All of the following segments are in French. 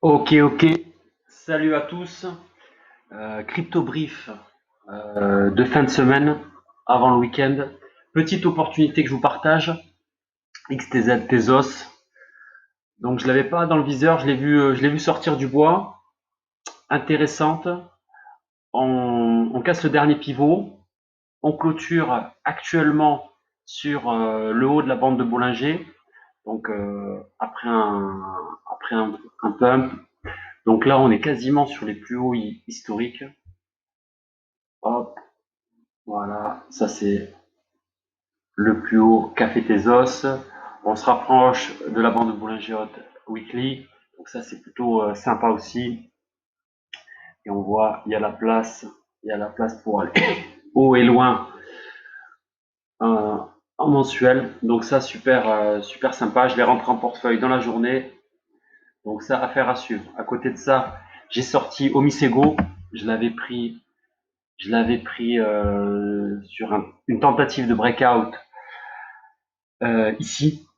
Ok, ok. Salut à tous. Crypto brief de fin de semaine avant le week-end. Petite opportunité que je vous partage. XTZ Tezos. Donc je l'avais pas dans le viseur, je l'ai vu sortir du bois. Intéressante. On casse le dernier pivot. On clôture actuellement sur le haut de la bande de Bollinger. Donc après un pump. Donc là on est quasiment sur les plus hauts historiques. Hop. Voilà, ça c'est le plus haut Café Tezos. On se rapproche de la bande de Boulanger Hot Weekly. Donc ça c'est plutôt sympa aussi. Et on voit, il y a la place pour aller haut et loin euh, en mensuel. Donc ça super super sympa. Je l'ai rentré en portefeuille dans la journée. Donc ça affaire à suivre. À côté de ça, j'ai sorti Omisego. Je l'avais pris, sur une tentative de breakout ici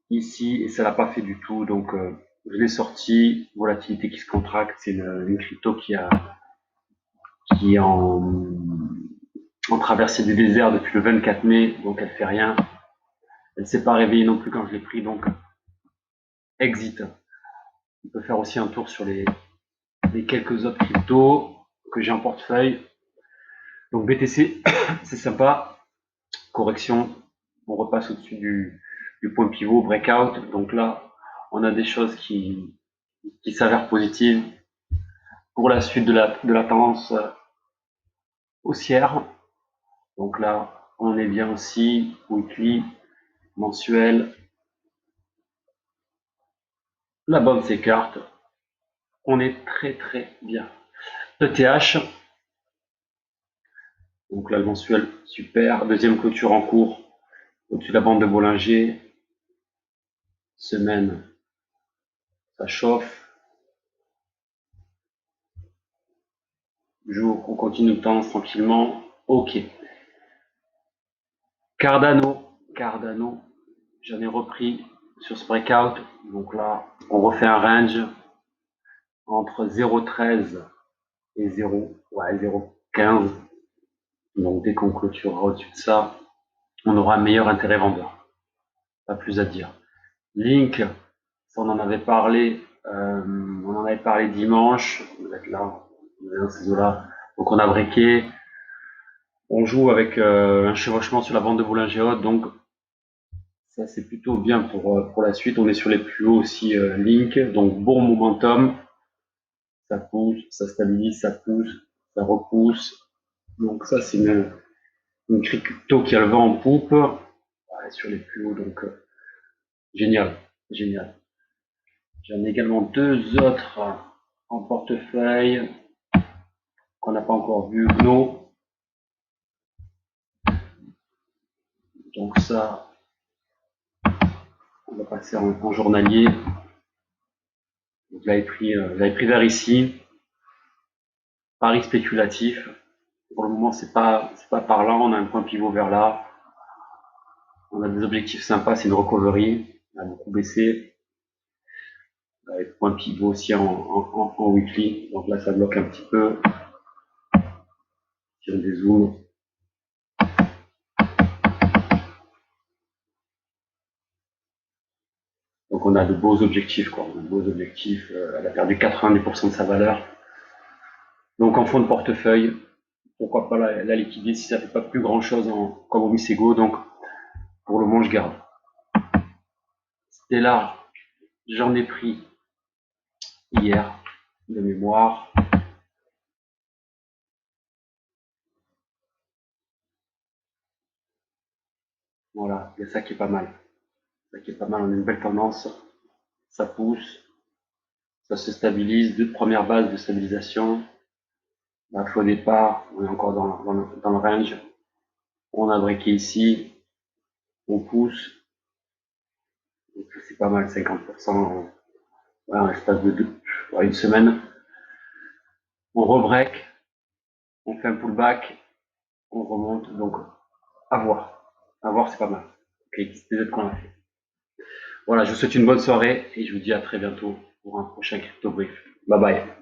ici et ça l'a pas fait du tout. Donc je l'ai sorti, volatilité qui se contracte, c'est une crypto qui est en traversée du désert depuis le 24 mai, donc elle fait rien. Elle ne s'est pas réveillée non plus quand je l'ai pris, donc exit. On peut faire aussi un tour sur les quelques autres cryptos que j'ai en portefeuille. Donc BTC, c'est sympa. Correction, on repasse au-dessus du point pivot, breakout. Donc là, on a des choses qui s'avèrent positives pour la suite de la tendance haussière. Donc là, on est bien aussi, weekly, mensuel. La bonne s'écarte. On est très très bien. ETH, donc là, le mensuel, super. Deuxième clôture en cours, au-dessus de la bande de Bollinger. Semaine, ça chauffe. Jour, on continue de tendance tranquillement. Ok. Cardano, j'en ai repris sur ce breakout. Donc là, on refait un range entre 0,13 et 0,15. Donc dès qu'on clôturera au-dessus de ça, on aura un meilleur intérêt vendeur. Pas plus à dire. Link, ça on en avait parlé dimanche. Vous êtes là, vous êtes dans ces eaux-là. Donc on a breaké. On joue avec un chevauchement sur la bande de Bollinger Haute, donc ça c'est plutôt bien pour la suite. On est sur les plus hauts aussi Link, donc bon momentum. Ça pousse, ça stabilise, ça pousse, ça repousse. Donc ça c'est une crypto qui a le vent en poupe. Ouais, sur les plus hauts, donc génial, génial. J'en ai également deux autres en portefeuille qu'on n'a pas encore vu. Gno, donc ça, on va passer en journalier. Donc je l'avais pris vers ici. Pari spéculatif. Pour le moment, c'est pas par là. On a un point pivot vers là. On a des objectifs sympas. C'est une recovery. On a beaucoup baissé. Avec point pivot aussi en weekly. Donc là, ça bloque un petit peu. Sur des zooms. Donc on a de beaux objectifs, quoi. On a de beaux objectifs. Elle a perdu 90% de sa valeur. Donc en fond de portefeuille, pourquoi pas la liquider si ça fait pas plus grand chose comme au Misego. Donc pour le moment, je garde. Stellar, j'en ai pris hier de mémoire. Voilà, il y a ça qui est pas mal. Ça qui est pas mal, on a une belle tendance. Ça pousse, ça se stabilise. Deux premières bases de stabilisation. Là, au départ, on est encore dans le range. On a breaké ici, on pousse. C'est pas mal, 50% en l'espace de une semaine. On rebreak, on fait un pullback, on remonte. Donc, à voir. À voir, c'est pas mal. Ok, c'est peut-être qu'on a fait. Voilà, je vous souhaite une bonne soirée et je vous dis à très bientôt pour un prochain crypto brief. Bye bye.